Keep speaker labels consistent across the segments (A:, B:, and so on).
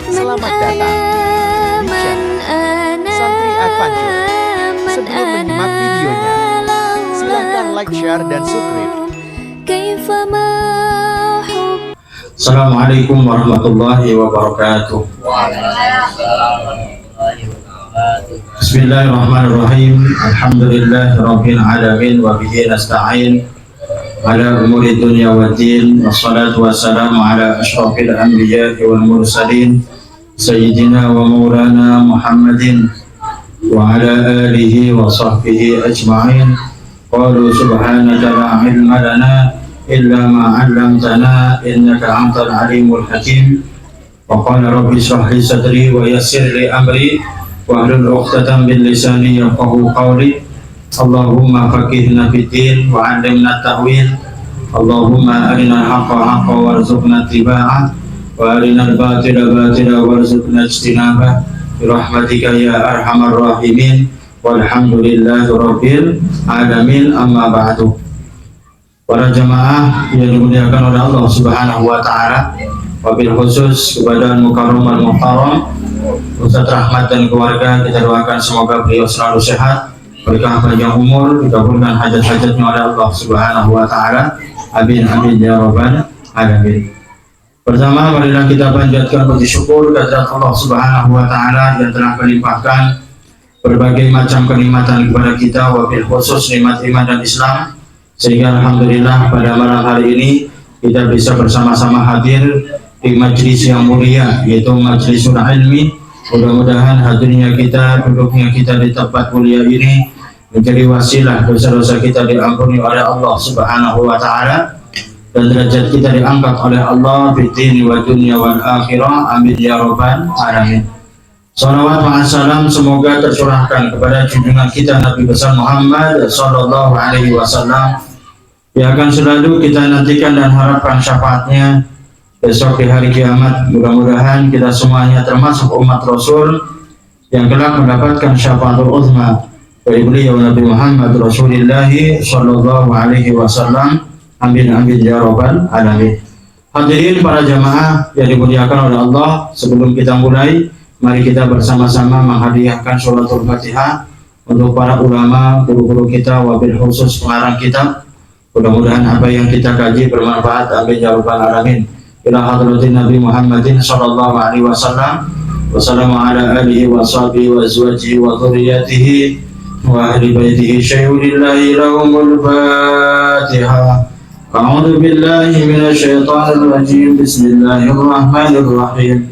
A: Selamat datang di channel Santri Adventure. Sebelum menyimak videonya, silahkan like, share, dan subscribe.
B: Assalamualaikum warahmatullahi wabarakatuh. Bismillahirrahmanirrahim. Alhamdulillahirabbil alamin wa bihi nasta'in ala umuri dunya waddin. Wassalatu wassalamu ala asyrafil anbiya'i wal mursalin sayyidina wa maulana Muhammadin wa ala alihi wa sahbihi ajma'in. Qalu subhanaka la ilma lana illa ma 'allamtana innaka antal alimul hakim. Wa qala rabbi shrah li sadri wa yassir li amri wahlul 'uqdatam min lisani yafqahu qawli. Allahumma faqihna fid din wa 'allimna ta'wil. Allahumma arinal haqqa haqqan warzuqna ittiba'ah wa arinal batila batila warzuqna ijtinabah bi rahmatika ya arhamar rahimin. Walhamdulillahi rabbil alamin. Amma ba'du. Para jamaah yang dimuliakan oleh Allah Subhanahu wa taala, wabil khusus kepada Mukarram al Muhtaram Ustaz Rahmat dan keluarga, kita doakan semoga beliau selalu sehat, berkah panjang umur, dikabulkan hajat-hajatnya oleh Allah Subhanahu wa taala. Amin amin ya rabbal alamin. Pertama, marilah kita panjatkan puji syukur kehadirat Allah Subhanahu wa taala yang telah melimpahkan berbagai macam kenikmatan kepada kita, wabil khusus nikmat iman dan Islam, sehingga alhamdulillah pada malam hari ini kita bisa bersama-sama hadir di majlis yang mulia, yaitu majlisul ilmi. Mudah-mudahan hadirnya kita, duduknya kita di tempat mulia ini menjadi wasilah dosa-dosa kita diampuni oleh Allah Subhanahu wa taala, dan derajat kita diangkat oleh Allah di dini wa dunya wal akhirah. Amin ya rabbal alamin. Salawat wa salam semoga tercurahkan kepada junjungan kita Nabi besar Muhammad sallallahu alaihi wasallam, yang akan selalu kita nantikan dan harapkan syafaatnya besok di hari kiamat. Mudah-mudahan kita semuanya termasuk umat Rasul yang kelak mendapatkan syafaatul uzma dari beliau Nabi Muhammad Rasulullah sallallahu alaihi wasallam. Amin amin ya rabbal alamin. Hadirin para jamaah yang dimuliakan oleh Allah, sebelum kita mulai, mari kita bersama-sama menghadiahkan sholatul Fatihah untuk para ulama, guru-guru kita, wabil khusus pengarang kitab. Mudah-mudahan apa yang kita kaji bermanfaat. Amin ya rabbal alamin. Ila hadratin Nabi Muhammadin sallallahu alaihi wasallam. Wassalamu ala alihi wa sahbihi wa azwajihi wa dhurriyyatihi wa ahli baitihi syai'ulillahi lahumul Fatihah. A'udzu billahi minasyaitonir rajim. Bismillahirrahmanirrahim.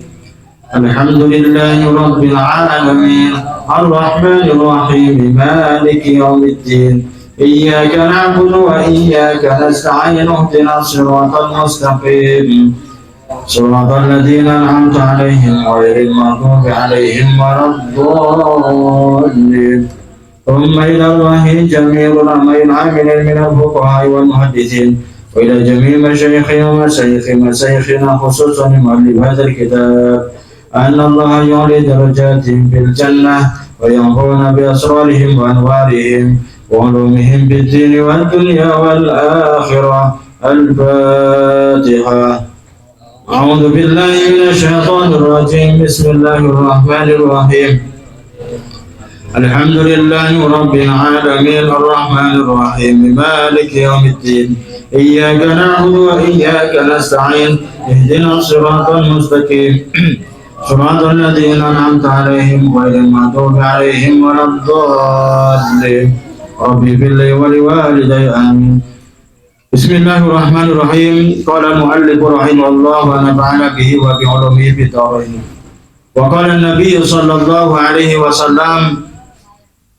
B: Alhamdulillahi rabbil alamin. Arrahmanir rahim. Maliki yaumiddin. Iyyaka na'budu wa iyyaka nasta'in. Ihdinas siratal mustaqim. Shiratal ladzina an'amta 'alaihim ghairil maghdubi 'alaihim waladdallin. Thumma ila Allahi jami'ul amrin 'amilin minal fuqaha'i wal muhaddithin wa ila jami'i masyayikhina wa masyayikhina khususan mu'allif hadzal kitab anna Allah yu'li darajatin fil jannah wa yanfa'una bi asrarihim wa anwarihim wa ulumihim bid din wal dunya wal akhirah. Al-Fatihah. A'udzu billahi minasy syaithanir rajim. Bismillahirrahmanirrahim. Alhamdulillahi rabbil alamin. Arrahmanir rahim. Maliki yaumiddin. Iyyaka na'budu wa iyyaka nasta'in. Ihdinas siratal mustaqim. Shiratal ladzina an'amta 'alaihim ghairil maghdubi 'alaihim waladdallin. Rabbi fil wa liwalidayya amin. Bismillahirrahmanirrahim. Qala al-mu'allif rahimahullah wa nafa'ana bihi wa bi 'ulumihi fid dharain. Wa qala an-nabiy sallallahu alaihi wasallam,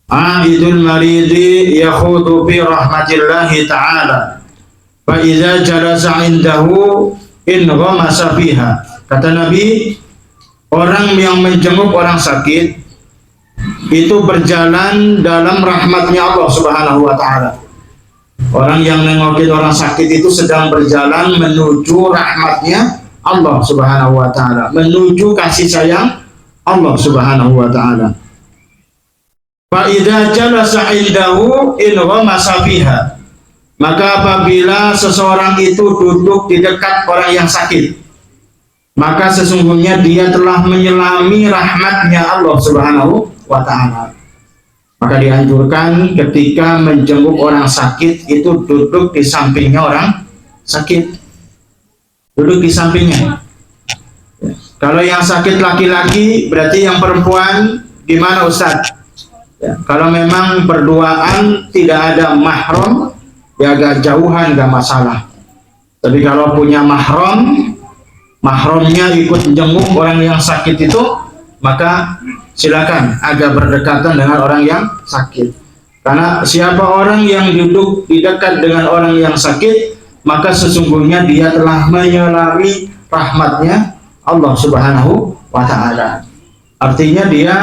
B: A'idul maridi yakhudu fi rahmatillahi ta'ala fa idza jalasa 'indahu in ghamasa fiha. Kata Nabi, orang yang menjenguk orang sakit itu berjalan dalam rahmatnya Allah Subhanahu wa taala. Orang yang nengokin orang sakit itu sedang berjalan menuju rahmatnya Allah Subhanahu wa taala, menuju kasih sayang Allah Subhanahu wa taala. Fa idza jalasa 'indahu in ghamasa fiha. Maka apabila seseorang itu duduk di dekat orang yang sakit, maka sesungguhnya dia telah menyelami rahmatnya Allah Subhanahu wa Ta'ala. Maka dianjurkan ketika menjenguk orang sakit itu duduk di sampingnya orang sakit, duduk di sampingnya. Kalau yang sakit laki-laki, berarti yang perempuan gimana Ustaz? Ya, kalau memang berduaan tidak ada mahram, ya agak jauhan nggak masalah. Tapi kalau punya mahram, mahramnya ikut jenguk orang yang sakit itu, maka silakan agak berdekatan dengan orang yang sakit. Karena siapa orang yang duduk di dekat dengan orang yang sakit, maka sesungguhnya dia telah menyelami rahmatnya Allah Subhanahu wa Ta'ala. Artinya dia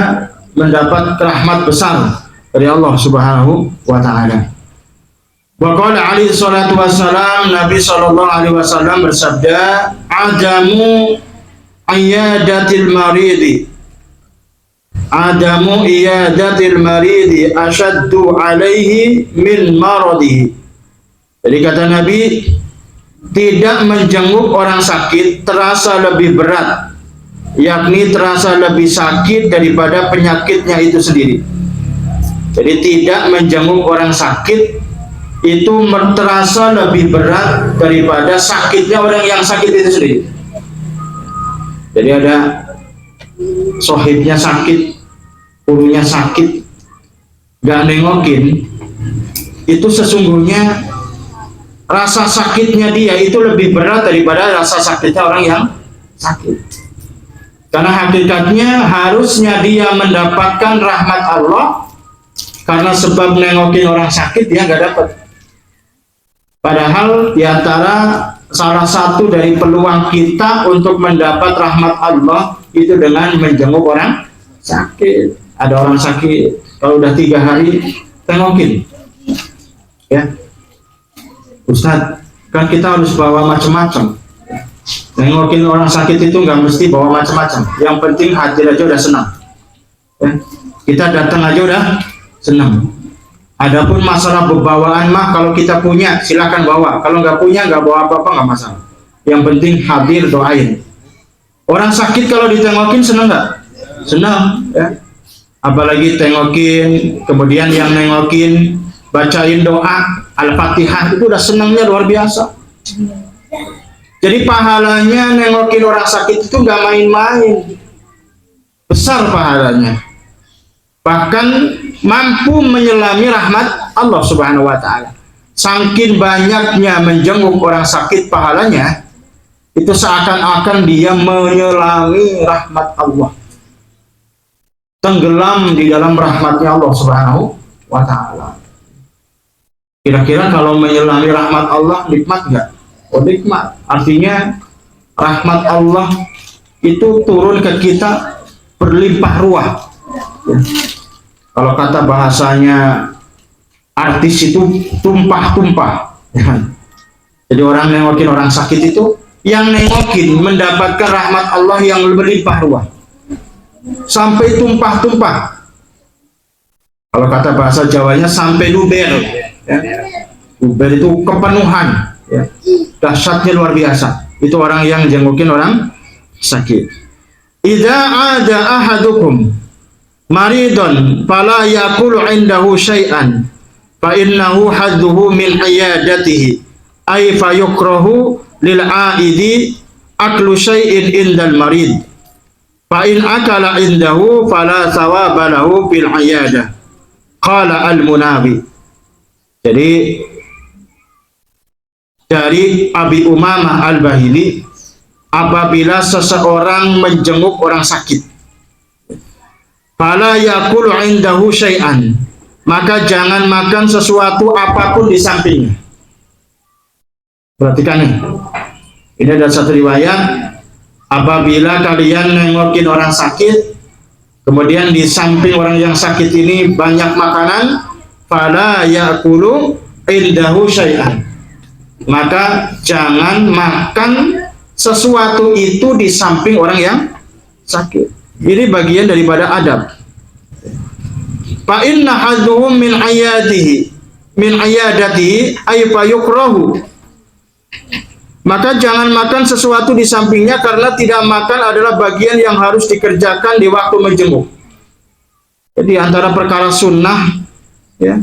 B: mendapat rahmat besar dari Allah Subhanahu wa Ta'ala. Wa qala alaihi salatu wassalam, Nabi sallallahu alaihi wasallam bersabda, "Adamu iyadatil maridi, adamu iyadatil maridi asyaddu alaihi min maradihi." Jadi kata Nabi, tidak menjenguk orang sakit terasa lebih berat, yakni terasa lebih sakit daripada penyakitnya itu sendiri. Jadi tidak menjenguk orang sakit itu terasa lebih berat daripada sakitnya orang yang sakit itu sendiri. Jadi ada sohibnya sakit, ulunya sakit, gak nengokin, itu sesungguhnya rasa sakitnya dia itu lebih berat daripada rasa sakitnya orang yang sakit. Karena hakikatnya harusnya dia mendapatkan rahmat Allah, karena sebab nengokin orang sakit dia nggak dapat. Padahal diantara salah satu dari peluang kita untuk mendapat rahmat Allah itu dengan menjenguk orang sakit. Ada orang sakit, kalau udah 3 hari tengokin, ya Ustadz, kan kita harus bawa macam-macam. Nengokin orang sakit itu nggak mesti bawa macam-macam. Yang penting hadir aja udah senang. Ya. Kita datang aja udah senang. Adapun masalah bebawaan mah kalau kita punya silakan bawa. Kalau nggak punya nggak bawa apa-apa nggak masalah. Yang penting hadir doain. Orang sakit kalau ditengokin senang nggak? Senang. Ya. Apalagi tengokin, kemudian yang nengokin bacain doa Al-Fatihah, itu udah senangnya luar biasa. Jadi pahalanya nengokin orang sakit itu nggak main-main, besar pahalanya. Bahkan mampu menyelami rahmat Allah Subhanahu wa Ta'ala. Saking banyaknya menjenguk orang sakit pahalanya, itu seakan-akan dia menyelami rahmat Allah, tenggelam di dalam rahmatnya Allah Subhanahu wa Ta'ala. Kira-kira kalau menyelami rahmat Allah nikmat nggak? Oh nikmat. Artinya rahmat Allah itu turun ke kita berlimpah ruah. Ya. Kalau kata bahasanya artis itu tumpah-tumpah. Ya. Jadi orang nengokin orang sakit itu, yang nengokin mendapatkan rahmat Allah yang berlimpah ruah sampai tumpah-tumpah. Kalau kata bahasa Jawanya sampai luber. Ya. Luber itu kepenuhan, ya. Dahsyatnya luar biasa. Itu orang yang jengukin orang sakit. Idza ada ahadukum maridun fala yaqulu indahu syai'an fa innahu hadduhu min iyadatihi ay fa yukrahu lil aidi aklu syai'in indal marid fa in akala indahu fala thawaba lahu fil iyadah qala al Munawi. Jadi dari Abi Umamah Al-Bahili, apabila seseorang menjenguk orang sakit, fala yakulu indahu syai'an, maka jangan makan sesuatu apapun di sampingnya. Perhatikan nih, ini ada satu riwayat, apabila kalian nengokin orang sakit, kemudian di samping orang yang sakit ini banyak makanan, fala yakulu indahu syai'an, maka jangan makan sesuatu itu di samping orang yang sakit. Ini bagian daripada adab. Fa inna hadzuhum min ayadatihi ay fa yukrahu Maka jangan makan sesuatu di sampingnya, karena tidak makan adalah bagian yang harus dikerjakan di waktu menjenguk. Jadi antara perkara sunnah, ya,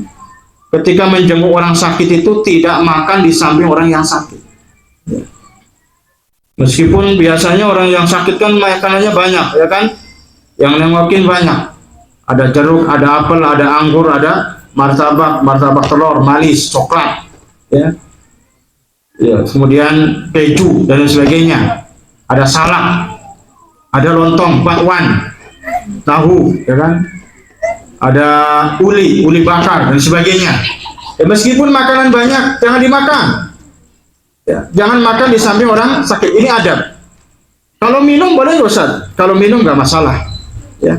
B: ketika menjenguk orang sakit itu tidak makan di samping orang yang sakit. Ya. Meskipun biasanya orang yang sakit kan makanannya banyak, ya kan? Yang nengokin banyak. Ada jeruk, ada apel, ada anggur, ada martabak telur, manis, coklat, ya. Ya, kemudian keju dan sebagainya. Ada salak, ada lontong, bakwan, tahu, ya kan? Ada uli bakar dan sebagainya. Ya, meskipun makanan banyak, jangan dimakan. Ya, jangan makan di samping orang sakit. Ini adab. Kalau minum boleh, Ustaz. Kalau minum nggak masalah. Ya.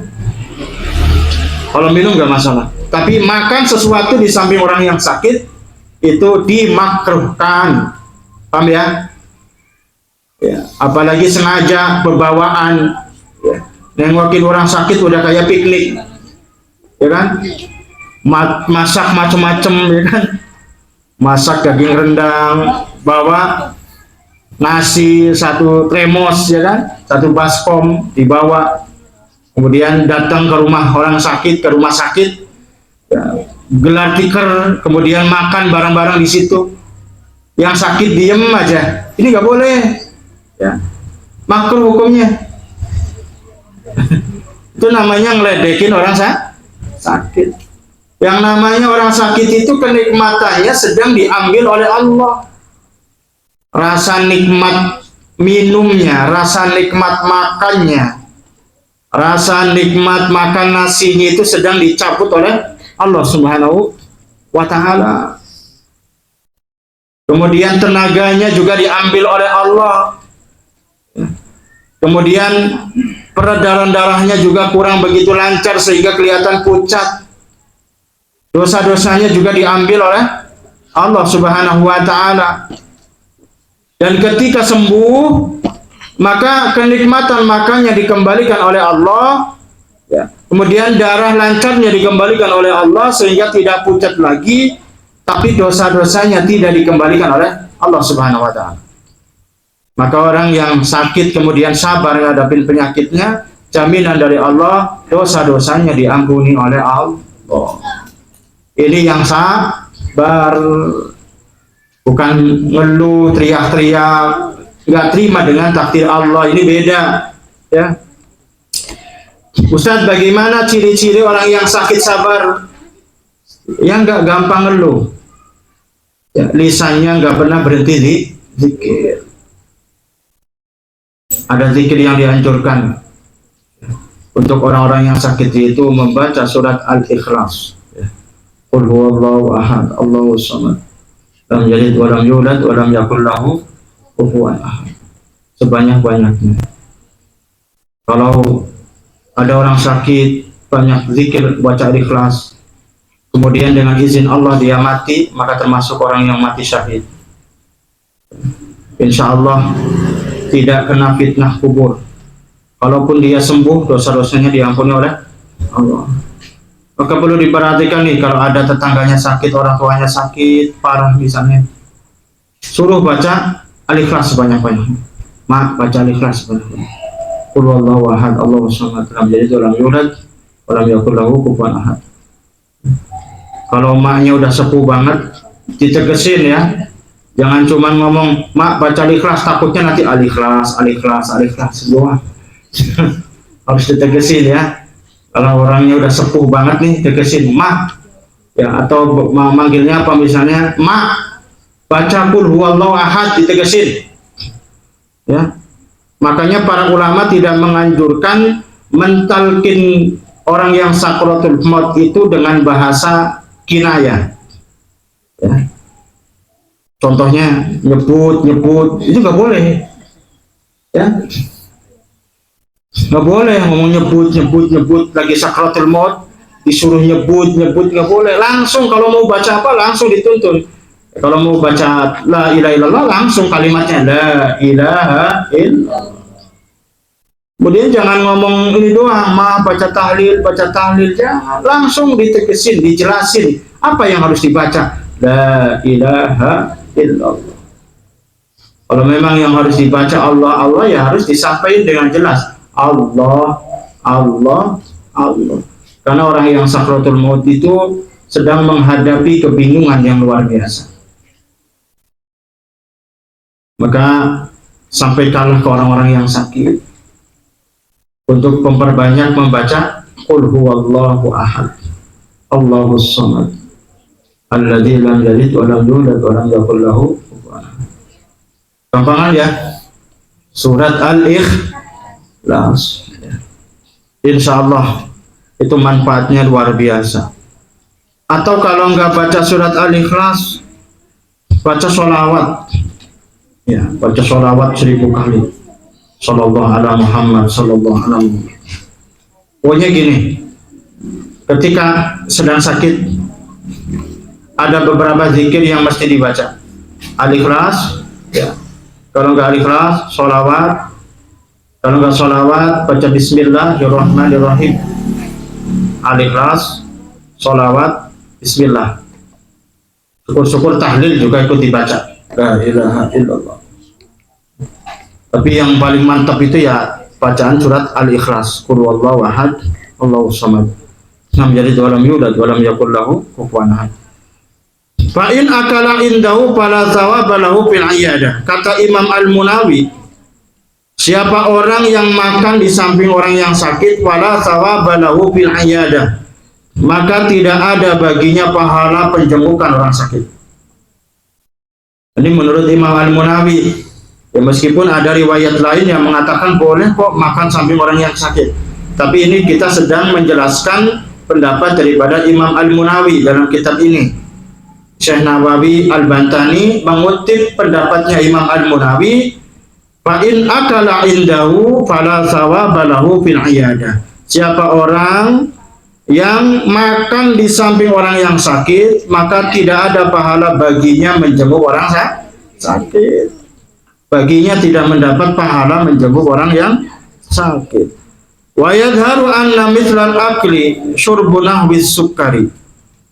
B: Kalau minum nggak masalah. Tapi makan sesuatu di samping orang yang sakit itu dimakruhkan. Paham ya? Ya, apalagi sengaja berbawaan, ya, nengokin orang sakit udah kayak piknik, ya kan? Masak macam-macam, ya kan? Masak daging rendang, bawa nasi satu tremos, ya kan? Satu baskom dibawa, kemudian datang ke rumah orang sakit, ke rumah sakit, ya, gelar tikar, kemudian makan barang-barang di situ. Yang sakit diem aja, ini nggak boleh, ya, makruh hukumnya. Itu namanya ngeledekin orang sakit. Yang namanya orang sakit itu kenikmatannya sedang diambil oleh Allah. Rasa nikmat minumnya, rasa nikmat makannya, rasa nikmat makan nasinya itu sedang dicabut oleh Allah Subhanahu wa Ta'ala. Kemudian tenaganya juga diambil oleh Allah. Kemudian peredaran darahnya juga kurang begitu lancar sehingga kelihatan pucat. Dosa-dosanya juga diambil oleh Allah Subhanahu wa Ta'ala. Dan ketika sembuh, maka kenikmatan makannya dikembalikan oleh Allah. Ya. Kemudian darah lancarnya dikembalikan oleh Allah sehingga tidak pucat lagi. Tapi dosa-dosanya tidak dikembalikan oleh Allah Subhanahu wa Ta'ala. Maka orang yang sakit kemudian sabar menghadapi penyakitnya, jaminan dari Allah, dosa-dosanya diampuni oleh Allah. Ini yang sabar, bukan ngeluh, teriak-teriak, nggak terima dengan takdir Allah. Ini beda, ya. Ustaz, bagaimana ciri-ciri orang yang sakit sabar? Yang nggak gampang ngeluh, ya, lisannya nggak pernah berhenti di zikir. Ada zikir yang dianjurkan untuk orang-orang yang sakit, itu membaca surat Al-Ikhlas, ya. Qul huwallahu ahad, Allahus samad, lam yalid wa lam yulad wa lam yakul lahu kufuwan ahad. Sebanyak-banyaknya. Kalau ada orang sakit, banyak zikir, baca Al-Ikhlas. Kemudian dengan izin Allah dia mati, maka termasuk orang yang mati syahid. Insya Allah tidak kena fitnah kubur. Kalaupun dia sembuh, dosa-dosanya diampuni oleh Allah. Maka perlu diperhatikan nih, kalau ada tetangganya sakit, orang tuanya sakit, parah misalnya, suruh baca Al-Ikhlas sebanyak-banyaknya. Baca Al-Ikhlas sebanyak-banyaknya. Qul huwallahu ahad, Allahus samad, lam yalid wa lam yulad wa lam yakul lahu kufuwan ahad. Kalau maknya udah sepuh banget, ditegesin ya. Jangan cuma ngomong, mak baca Al-Ikhlas, takutnya nanti Al-Ikhlas semua. Harus ditegesin ya. Kalau orangnya udah sepuh banget nih, tegesin, mak, ya, atau manggilnya apa misalnya, mak, baca Qul huwallahu ahad, ditegesin. Ya. Makanya para ulama tidak menganjurkan mentalkin orang yang sakratul maut itu dengan bahasa kinayah, ya. Contohnya nyebut itu nggak boleh, ya, nggak boleh ngomong nyebut lagi sakratul maut disuruh nyebut nggak boleh. Langsung kalau mau baca apa langsung dituntun. Kalau mau baca la ilaha illallah langsung kalimatnya la ilaha illallah. Kemudian jangan ngomong ini doang, baca tahlil, jangan, langsung ditegesin, dijelasin apa yang harus dibaca. La ilaha illallah. Kalau memang yang harus dibaca Allah, Allah, ya harus disampaikan dengan jelas. Allah, Allah, Allah. Karena orang yang sakratul maut itu sedang menghadapi kebingungan yang luar biasa. Maka sampaikanlah ke orang-orang yang sakit untuk memperbanyak membaca Qul huwallahu ahad, Allahus samad, alladzi lam yalid wa lam yulad wa lam yakul lahu kufuwan ahad. Gampangan ya, surat Al-Ikhlas. Insya Allah itu manfaatnya luar biasa. Atau kalau nggak baca surat Al-Ikhlas, baca sholawat. Ya, baca sholawat 1000 kali. Sallallahu ala Muhammad, sallallahu ala Muhammad. Pokoknya gini, ketika sedang sakit, ada beberapa zikir yang mesti dibaca. Al-Ikhlas, ya. Kalau nggak Al-Ikhlas, sholawat. Kalau nggak sholawat, baca Bismillahirrahmanirrahim. Al-Ikhlas, sholawat, Bismillah. Syukur-syukur tahlil juga ikut dibaca. La ilaha illallah. Tapi yang paling mantap itu ya bacaan surat Al-Ikhlas. Qul huwallahu ahad, Allahus samad, lam yalid wa lam yulad wa lam yakul lahu kufuwan ahad. Fa in akala indahu fala thawaba lahu fil iyadah. Kata Imam Al-Munawi, siapa orang yang makan di samping orang yang sakit, fala thawaba lahu fil iyadah, maka tidak ada baginya pahala penjempukan orang sakit. Ini menurut Imam Al-Munawi. Ya, meskipun ada riwayat lain yang mengatakan boleh kok makan samping orang yang sakit, tapi ini kita sedang menjelaskan pendapat daripada Imam Al-Munawi dalam kitab ini. Syekh Nawawi Al-Bantani mengutip pendapatnya Imam Al-Munawi, fa in akala indahu fala thawaba lahu fil iyadah. Siapa orang yang makan di samping orang yang sakit, maka tidak ada pahala baginya menjenguk orang sakit. Baginya tidak mendapat pahala menjenguk orang yang sakit. Wa yadharu anna mithlal akli syurbu nahwis sukari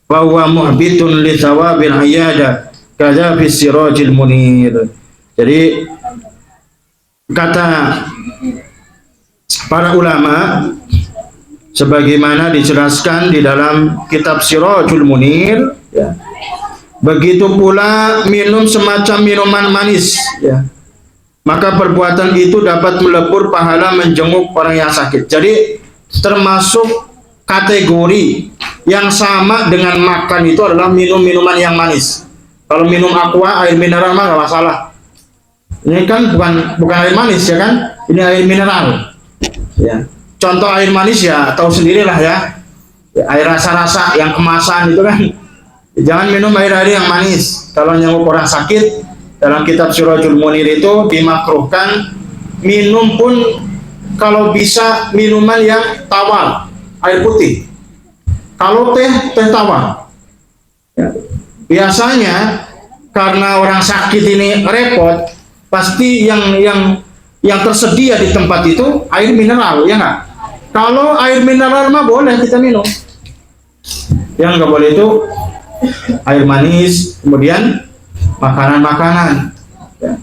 B: wa huwa muhbitun li thawabil iyadah kadza fi sirajil munir. Jadi kata para ulama sebagaimana dijelaskan di dalam kitab Sirajul Munir, ya. Begitu pula minum semacam minuman manis, ya. Maka perbuatan itu dapat melebur pahala menjenguk orang yang sakit. Jadi termasuk kategori yang sama dengan makan itu adalah minum minuman yang manis. Kalau minum aqua, air mineral mah nggak masalah. Ini kan bukan air manis, ya kan? Ini air mineral, ya. Contoh air manis ya tahu sendirilah ya. Air rasa-rasa yang kemasan itu kan. Jangan minum air-air yang manis. Kalau nyamuk orang sakit, dalam kitab Sirajul Munir itu dimakruhkan minum pun kalau bisa minuman yang tawar, air putih. Kalau teh tawar. Ya. Biasanya karena orang sakit ini repot, pasti yang tersedia di tempat itu air mineral, ya nggak? Kalau air mineral mah boleh kita minum. Yang nggak boleh itu air manis, kemudian makanan-makanan. Ya.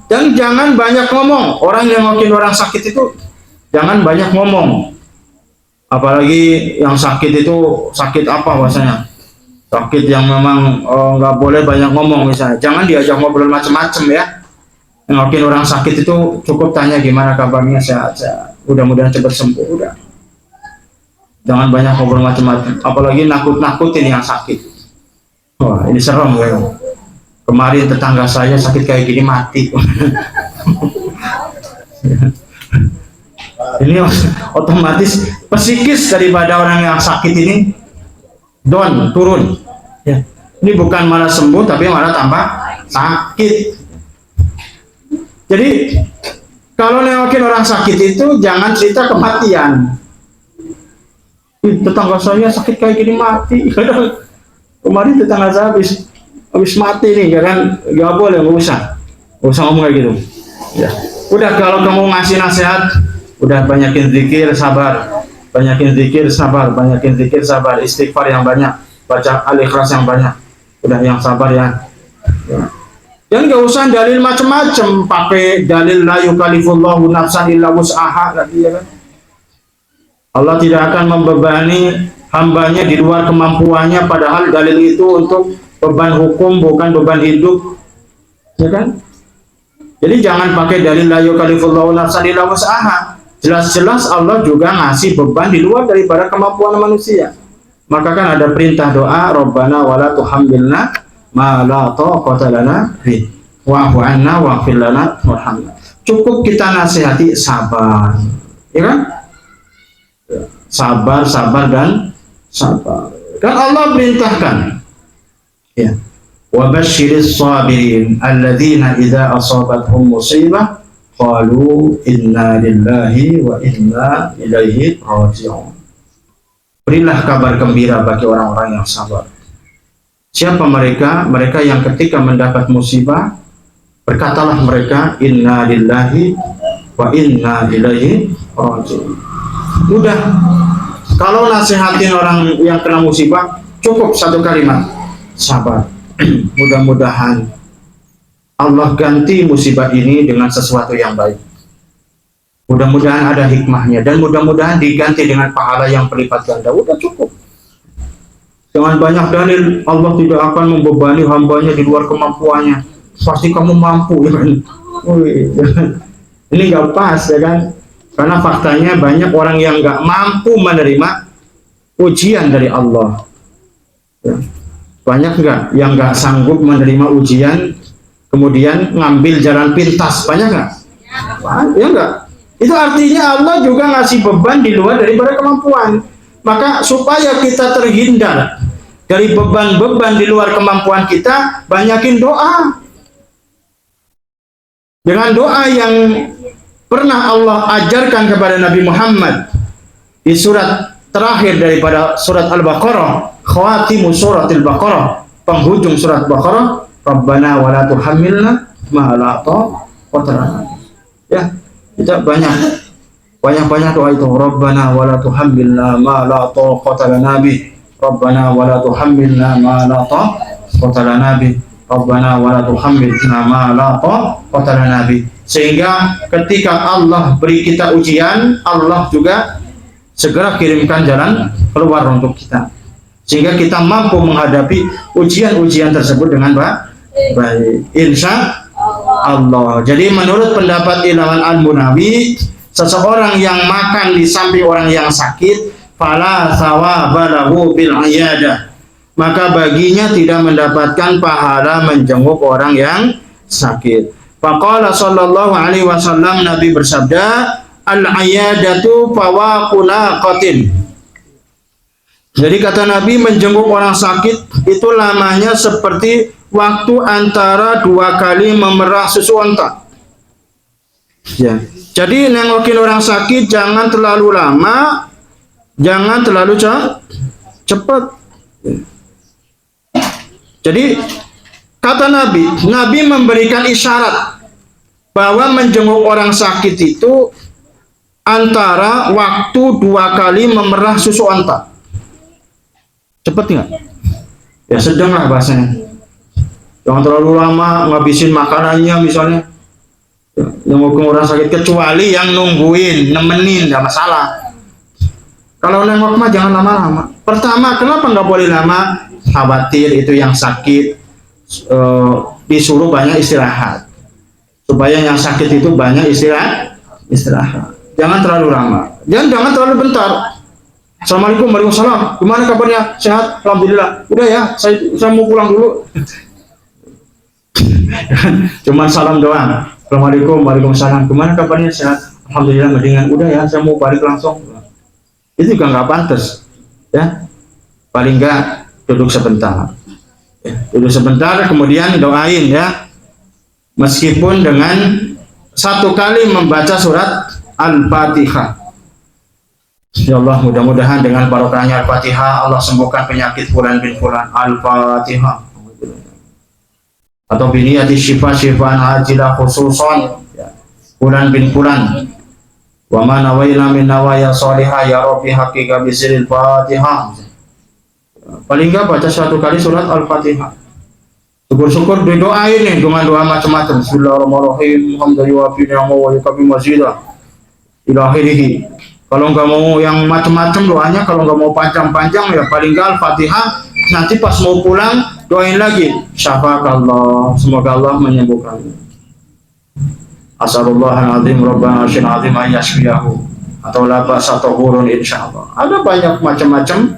B: Dan jangan banyak ngomong. Orang yang makin orang sakit itu jangan banyak ngomong. Apalagi yang sakit itu sakit apa bahasanya? Sakit yang memang nggak boleh banyak ngomong misalnya. Jangan diajak ngobrol macam-macam ya. Yang makin orang sakit itu cukup tanya gimana kabarnya, sehat-sehat. Mudah-mudahan cepat sembuh. Udah. Jangan banyak ngobrol macam-macam. Apalagi nakut-nakutin yang sakit. Wah, ini serem ya. Kemarin tetangga saya sakit kayak gini mati. Ini otomatis psikis daripada orang yang sakit ini turun. Ya. Ini bukan malah sembuh tapi malah tambah sakit. Jadi kalau nengokin orang sakit itu jangan cerita kematian. Tetangga saya sakit kayak gini mati. Kemarin tetangga saya habis mati nih, ya kan? Gak boleh, nggak usah ngomong kayak gitu. Ya, udah kalau kamu ngasih nasihat, udah banyakin zikir, sabar, banyakin zikir, sabar, istighfar yang banyak, baca Al-Ikhlas yang banyak, udah yang sabar ya. Dan gak usah dalil macam-macam, pakai dalil la yukallifullahu nafsan illa wus'aha lagi ya kan. Allah tidak akan membebani hambanya di luar kemampuannya, padahal dalil itu untuk beban hukum bukan beban hidup. Ya kan? Jadi jangan pakai dalil la yukallifullahu nafsan illa wus'aha. Jelas-jelas Allah juga ngasih beban di luar daripada kemampuan manusia. Maka kan ada perintah doa, Rabbana wala tuhammilna ma la taqata lana bih wa'fu 'anna waghfir lana warhamna. Cukup kita nasihati sabar. Ya kan? Sabar, sabar dan sabar. Kan Allah perintahkan. Ya. Wa basyiris sabirin alladzina idza asabathum musibah qalu inna lillahi wa inna ilaihi raji'un. Berilah kabar gembira bagi orang-orang yang sabar. Siapa mereka? Mereka yang ketika mendapat musibah berkatalah mereka inna lillahi wa inna ilaihi raji'un. Mudah. Kalau nasihatin orang yang kena musibah cukup satu kalimat, sabar. Mudah-mudahan Allah ganti musibah ini dengan sesuatu yang baik. Mudah-mudahan ada hikmahnya dan mudah-mudahan diganti dengan pahala yang berlipat ganda. Udah cukup. Jangan banyak dalil, Allah tidak akan membebani hambanya di luar kemampuannya. Pasti kamu mampu, ya kan? Ini nggak pas, ya kan? Karena faktanya banyak orang yang nggak mampu menerima ujian dari Allah. Ya. Banyak nggak yang nggak sanggup menerima ujian, kemudian ngambil jalan pintas? Banyak nggak? Ya nggak. Itu artinya Allah juga ngasih beban di luar daripada kemampuan. Maka supaya kita terhindar dari beban-beban di luar kemampuan kita, banyakin doa. Dengan doa yang pernah Allah ajarkan kepada Nabi Muhammad di surat terakhir daripada surat Al-Baqarah, khawatimu surat Al-Baqarah, penghujung surat Al-Baqarah, Rabbana wa la tuhammilna ma la taqata lana. Ya, kita banyak doa itu. Rabbana wa la tuhammilna ma la taqata lana bi. Rabbana wa la tuhammilna ma la taqata lana bi. Rabbana wa la tuhammilna ma la taqata lana bi. Sehingga ketika Allah beri kita ujian, Allah juga segera kirimkan jalan keluar untuk kita. Sehingga kita mampu menghadapi ujian-ujian tersebut dengan baik. Insya Allah. Jadi menurut pendapat Ilawan Al-Munawi, seseorang yang makan di samping orang yang sakit, fala thawaba lahu bil iyadah, maka baginya tidak mendapatkan pahala menjenguk orang yang sakit. Faqala sallallahu alaihi wasallam, Nabi bersabda, al-iyadatu fawaquna qatin. Jadi kata Nabi, menjenguk orang sakit itu lamanya seperti waktu antara 2 kali memerah susu onta. Ya. Jadi nengokin orang sakit jangan terlalu lama, jangan terlalu cepat. Jadi kata Nabi, Nabi memberikan isyarat bahwa menjenguk orang sakit itu antara waktu 2 kali memerah susu onta. Cepet nggak? Ya sedang lah bahasanya. Jangan terlalu lama ngabisin makanannya misalnya. Nengok orang sakit, kecuali yang nungguin, nemenin, nggak masalah. Kalau nengok mah jangan lama-lama. Pertama, kenapa nggak boleh lama? Khawatir itu yang sakit disuruh banyak istirahat, supaya yang sakit itu banyak istirahat. Jangan terlalu lama, jangan terlalu bentar. Assalamualaikum, waalaikumsalam, gimana kabarnya? Sehat? Alhamdulillah. Udah ya, saya mau pulang dulu. Cuman salam doang. Assalamualaikum, waalaikumsalam, gimana kabarnya? Sehat? Alhamdulillah, mendingan. Udah ya, saya mau balik langsung. Itu juga nggak pantas, ya. Paling nggak duduk sebentar. Ya, duduk sebentar, kemudian doain ya. Meskipun dengan 1 kali membaca surat Al-Fatihah. Ya Allah, mudah-mudahan dengan barokahnya Al-Fatihah Allah sembuhkan penyakit fulan bin fulan. Al-Fatihah. Atau biniyati syifaan ajilah khususon fulan bin fulan. Wa ma nawaina min nawaya sholihah ya Rabbi haqiqa bisiril Fatihah. Paling enggak baca 1 kali surat Al-Fatihah. Syukur-syukur didoain nih dengan doa macam-macam. Bismillahirrahmanirrahim. Alhamdulillah wa yukabi mazidah. Ila akhirih. Kalau nggak mau yang macam-macam doanya, kalau nggak mau panjang-panjang ya paling nggak Al-Fatihah. Nanti pas mau pulang doain lagi. Syafakallah. Semoga Allah menyembuhkan. Asalullahaladzim Rabbana asyin azim ayyashfiyahu. Atau labas atau hurun insyaallah. Ada banyak macam-macam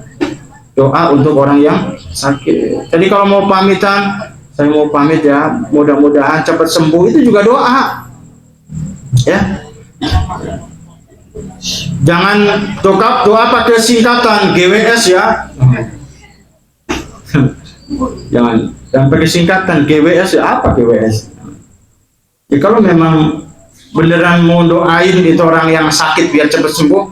B: doa untuk orang yang sakit. Jadi kalau mau pamitan, saya mau pamit ya, mudah-mudahan cepat sembuh, itu juga doa. Ya. Jangan doa pakai singkatan GWS ya. Jangan pakai singkatan GWS ya, apa GWS? Ya, kalau memang beneran mau doain itu orang yang sakit biar cepat sembuh,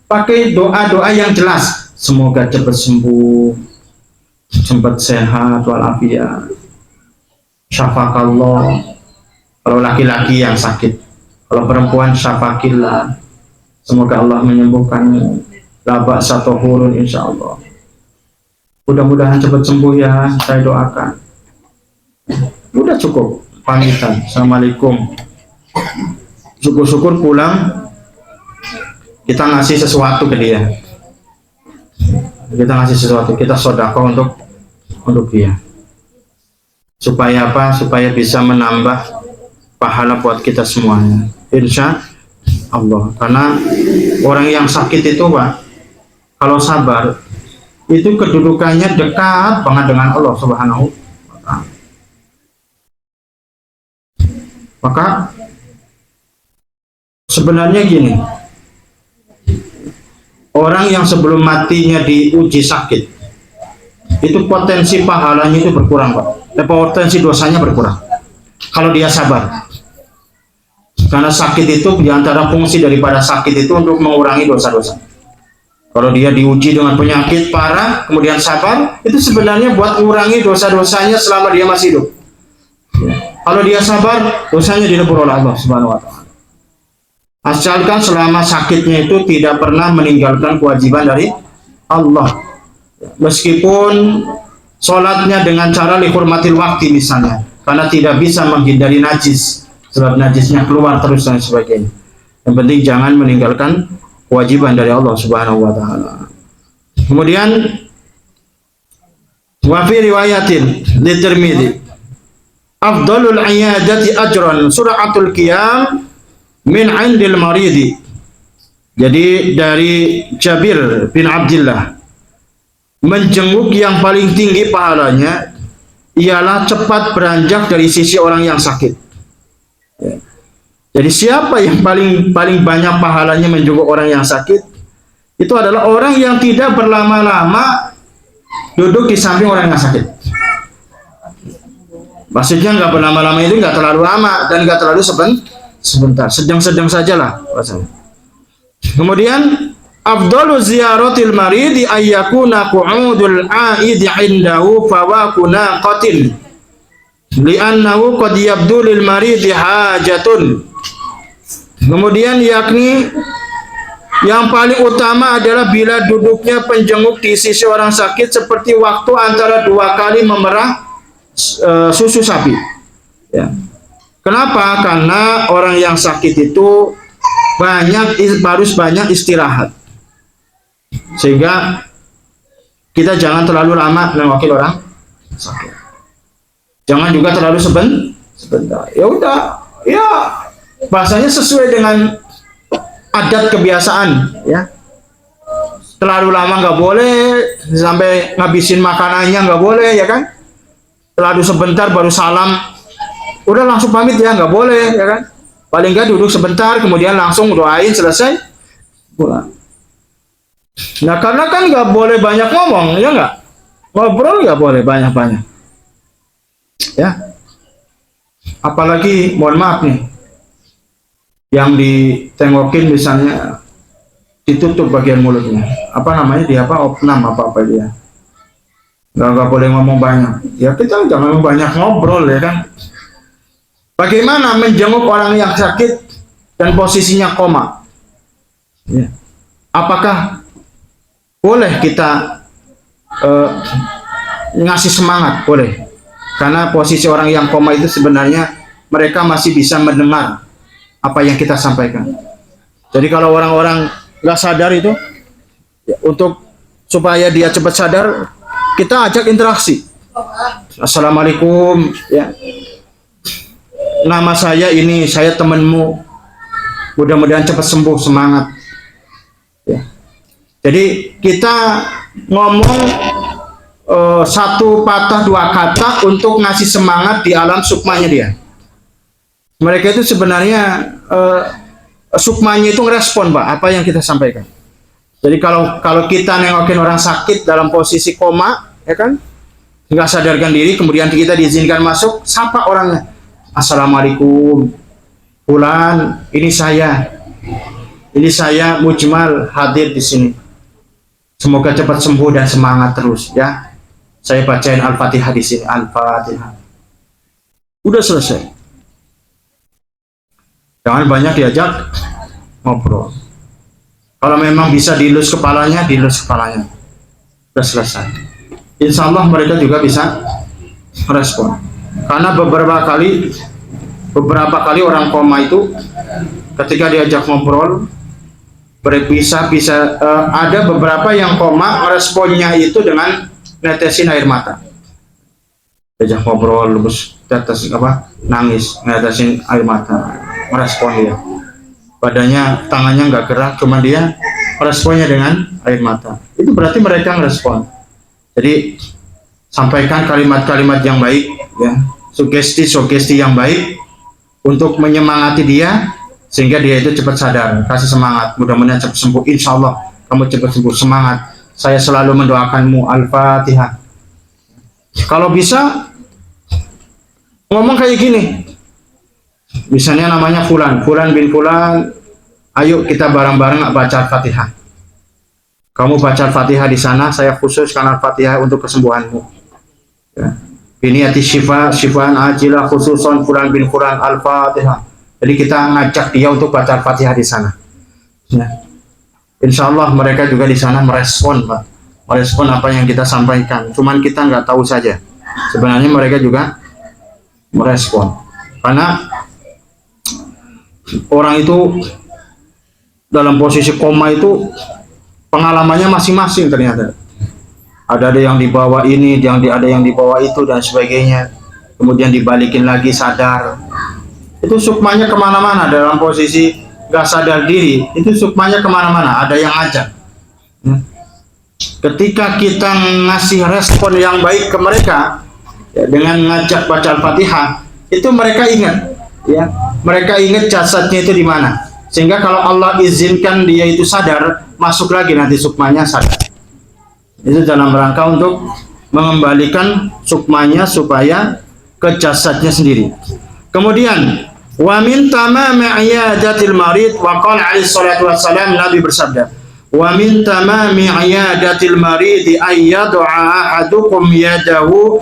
B: pakai doa-doa yang jelas. Semoga cepat sembuh, cepat sehat walafiat. Syafakallah. Kalau laki-laki yang sakit, kalau perempuan syafakillah. Semoga Allah menyembuhkanmu. Labak satu hurun insyaallah. Mudah-mudahan cepat sembuh ya, saya doakan. Udah cukup pamitan. Assalamualaikum. Syukur-syukur pulang kita ngasih sesuatu ke dia. Kita ngasih sesuatu, kita sedekah untuk dia. Supaya apa? Supaya bisa menambah pahala buat kita semuanya. Insya Allah. Karena orang yang sakit itu Pak, kalau sabar itu kedudukannya dekat banget dengan Allah Subhanahu wa Ta'ala. Maka sebenarnya gini, orang yang sebelum matinya diuji sakit itu potensi pahalanya itu berkurang Pak. Potensi dosanya berkurang kalau dia sabar, karena sakit itu diantara fungsi daripada sakit itu untuk mengurangi dosa-dosa. Kalau dia diuji dengan penyakit parah kemudian sabar, itu sebenarnya buat mengurangi dosa-dosanya selama dia masih hidup. Kalau dia sabar, dosanya dilebur oleh Allah Subhanahu wa Ta'ala. Asalkan selama sakitnya itu tidak pernah meninggalkan kewajiban dari Allah, meskipun sholatnya dengan cara dihormatil waktu misalnya, karena tidak bisa menghindari najis, sebab najisnya keluar terus dan sebagainya. Yang penting jangan meninggalkan kewajiban dari Allah Subhanahu wa Ta'ala. Kemudian wa fi riwayatin li Tirmidzi, afdalul iyadati ajran sur'atul qiyam min 'indil maridi. Jadi dari Jabir bin Abdullah, menjenguk yang paling tinggi pahalanya ialah cepat beranjak dari sisi orang yang sakit. Ya. Jadi siapa yang paling banyak pahalanya menjenguk orang yang sakit? Itu adalah orang yang tidak berlama-lama duduk di samping orang yang sakit. Maksudnya nggak berlama-lama itu nggak terlalu lama dan nggak terlalu sebentar, sedang-sedang sajalah. Kemudian afdalu ziyaratil maridi ayyakuna qu'udul a'idi indahu fawaquna qatil li'annahu qad yabdu lil maridi hajatun. Kemudian yakni yang paling utama adalah bila duduknya penjenguk di sisi orang sakit seperti waktu antara dua kali memerah susu sapi. Ya. Kenapa? Karena orang yang sakit itu harus banyak istirahat. Sehingga kita jangan terlalu lama nengokin orang sakit. Jangan juga terlalu sebentar. Ya udah, ya bahasanya sesuai dengan adat kebiasaan, ya. Terlalu lama nggak boleh, sampai ngabisin makanannya nggak boleh, ya kan? Terlalu sebentar baru salam, udah langsung pamit ya, nggak boleh, ya kan? Paling nggak duduk sebentar, kemudian langsung doain selesai, pulang. Nah karena kan nggak boleh banyak ngomong, ya nggak? Ngobrol nggak boleh banyak-banyak, ya. Apalagi mohon maaf nih, yang ditengokin misalnya ditutup bagian mulutnya, apa namanya dia apa opnam apa dia, nggak boleh ngomong banyak. Ya kita jangan banyak ngobrol, ya kan? Bagaimana menjenguk orang yang sakit dan posisinya koma? Ya. Apakah boleh kita ngasih semangat? Boleh. Karena posisi orang yang koma itu sebenarnya mereka masih bisa mendengar apa yang kita sampaikan. Jadi kalau orang-orang nggak sadar itu, ya, untuk supaya dia cepat sadar, kita ajak interaksi. Assalamualaikum, ya. Nama saya ini, saya temanmu. Mudah-mudahan cepat sembuh, semangat. Ya. Jadi kita ngomong satu patah dua kata untuk ngasih semangat di alam sukmanya dia. Mereka itu sebenarnya sukmanya itu ngerespon, Pak, apa yang kita sampaikan. Jadi kalau kita nengokin orang sakit dalam posisi koma, ya kan, nggak sadarkan diri, kemudian kita diizinkan masuk, sapa orangnya. Assalamualaikum, Fulan, ini saya Mujmal hadir di sini. Semoga cepat sembuh dan semangat terus, ya. Saya bacain Al-Fatihah di sini, Al-Fatihah. Udah selesai. Jangan banyak diajak ngobrol. Kalau memang bisa dilus kepalanya, dilus kepalanya. Udah selesai. Insya Allah mereka juga bisa merespon. Karena beberapa kali orang koma itu ketika diajak ngobrol bisa ada beberapa yang koma meresponnya itu dengan netesin air mata. Diajak ngobrol terus tetes nangis, netesin air mata, merespon dia. Badannya, tangannya nggak gerak, cuma dia meresponnya dengan air mata. Itu berarti mereka merespon. Jadi sampaikan kalimat-kalimat yang baik, ya, sugesti yang baik untuk menyemangati dia sehingga dia itu cepat sadar. Kasih semangat, mudah-mudahan cepat sembuh. Insya Allah kamu cepat sembuh, semangat. Saya selalu mendoakanmu. Al-Fatihah. Kalau bisa ngomong kayak gini, misalnya namanya Fulan bin Fulan, ayo kita bareng-bareng baca Al-Fatihah. Kamu baca Al-Fatihah di sana, saya khususkan Al-Fatihah untuk kesembuhanmu. Ya. Ini hati syifaan ajilah khususon Fulan bin Fulan, Al-Fatihah. Jadi kita ngajak dia untuk baca Al-Fatihah di sana. Ya. Insya Allah mereka juga di sana merespon, Pak. Merespon apa yang kita sampaikan. Cuman kita nggak tahu saja. Sebenarnya mereka juga merespon. Karena orang itu dalam posisi koma itu pengalamannya masing-masing ternyata. Ada yang dibawa ini, ada yang dibawa itu dan sebagainya. Kemudian dibalikin lagi sadar. Itu sukmanya kemana-mana dalam posisi gak sadar diri. Itu sukmanya kemana-mana. Ada yang ngajak. Ketika kita ngasih respon yang baik ke mereka, ya, dengan ngajak baca Al-Fatihah, itu mereka ingat. Ya, mereka ingat jasadnya itu di mana, sehingga kalau Allah izinkan dia itu sadar, masuk lagi nanti sukmanya sadar. Itu dalam rangka untuk mengembalikan sukmanya supaya ke jasadnya sendiri. Kemudian wa min tamami iyadatil marid, wa qala alaihi salatu wassalam, Nabi bersabda, wa min tamami iyadatil marid ayyad'a ahadukum yadahu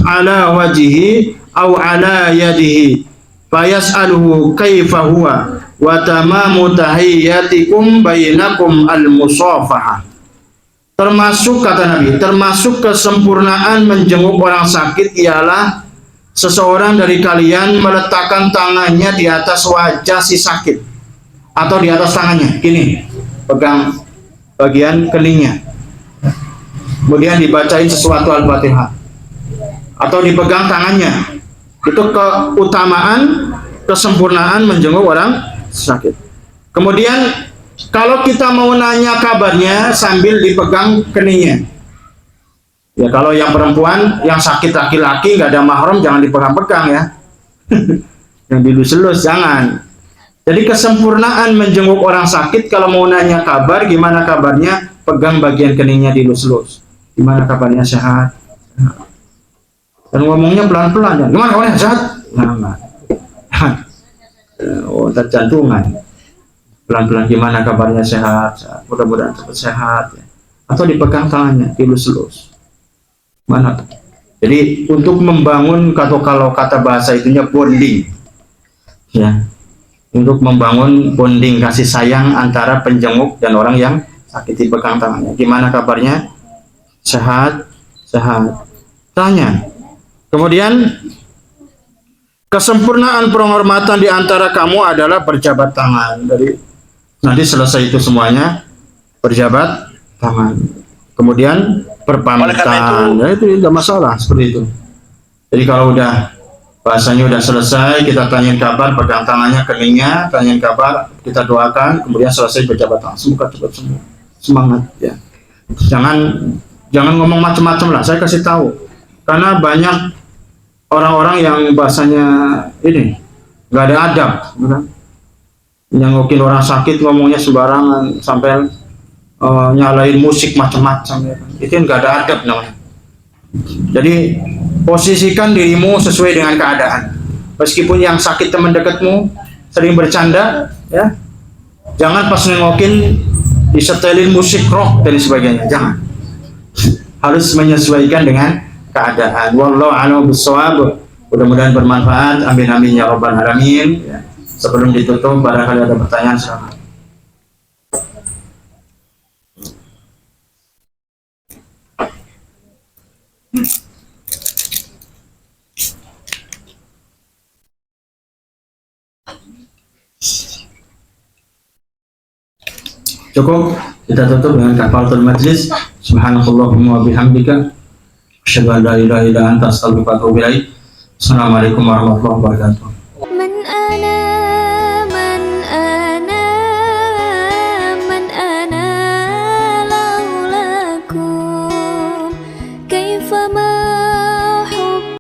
B: ala wajhihi aw ala yadihi fayas'aluhu kaifa huwa wa tamamu tahiyyatikum bainakum al-musafahah. Termasuk, kata Nabi, termasuk kesempurnaan menjenguk orang sakit ialah seseorang dari kalian meletakkan tangannya di atas wajah si sakit atau di atas tangannya, gini, pegang bagian keningnya, kemudian dibacain sesuatu Al-Fatihah atau dipegang tangannya. Itu keutamaan, kesempurnaan menjenguk orang sakit. Kemudian kalau kita mau nanya kabarnya sambil dipegang keningnya, ya kalau yang perempuan yang sakit laki-laki nggak ada mahram jangan dipegang-pegang ya. Yang dilus-lus jangan. Jadi kesempurnaan menjenguk orang sakit, kalau mau nanya kabar, gimana kabarnya, pegang bagian keningnya dilus-lus. Gimana kabarnya, sehat? Dan ngomongnya pelan-pelan, gimana kabarnya, sehat? Nah. Oh, terjantungan. Pelan-pelan, gimana kabarnya, sehat? Mudah-mudahan cepat sehat. Atau dipegang tangannya, dilus-lus. Mana? Jadi untuk membangun, kalau kata bahasa itunya bonding, ya, untuk membangun bonding kasih sayang antara penjenguk dan orang yang sakit, dipegang tangannya. Gimana kabarnya? Sehat, sehat. Tanya, Kemudian kesempurnaan penghormatan di antara kamu adalah berjabat tangan. Jadi nanti selesai itu semuanya berjabat tangan. Kemudian berpamitan. Ya, itu tidak masalah seperti itu. Jadi kalau udah bahasanya udah selesai, kita tanyain kabar, pegang tangannya, keningnya, tanyain kabar, kita doakan, kemudian selesai berjabat tangan. Semoga cepat sembuh. Semangat ya. Jangan ngomong macam-macam lah. Saya kasih tahu. Karena banyak orang-orang yang bahasanya ini nggak ada adab, kan? Nyengokin orang sakit ngomongnya sembarangan sampai nyalain musik macam-macam, ya kan? Itu nggak ada adab namanya. Jadi posisikan dirimu sesuai dengan keadaan. Meskipun yang sakit teman dekatmu sering bercanda, ya jangan pas nengokin disetelin musik rock dan sebagainya, jangan. Harus menyesuaikan dengan keadaan. Wallahu a'lam bishawab. Mudah-mudahan bermanfaat. Amin amin ya rabbal alamin. Ya. Sebelum ditutup, barangkali ada pertanyaan, silakan. Cukup, kita tutup dengan kafaratul majlis. Subhanakallahumma wa bihamdika asyhadu an la ilaha illa anta astaghfiruka wa atubu ilaik. Assalamualaikum warahmatullahi wabarakatuh.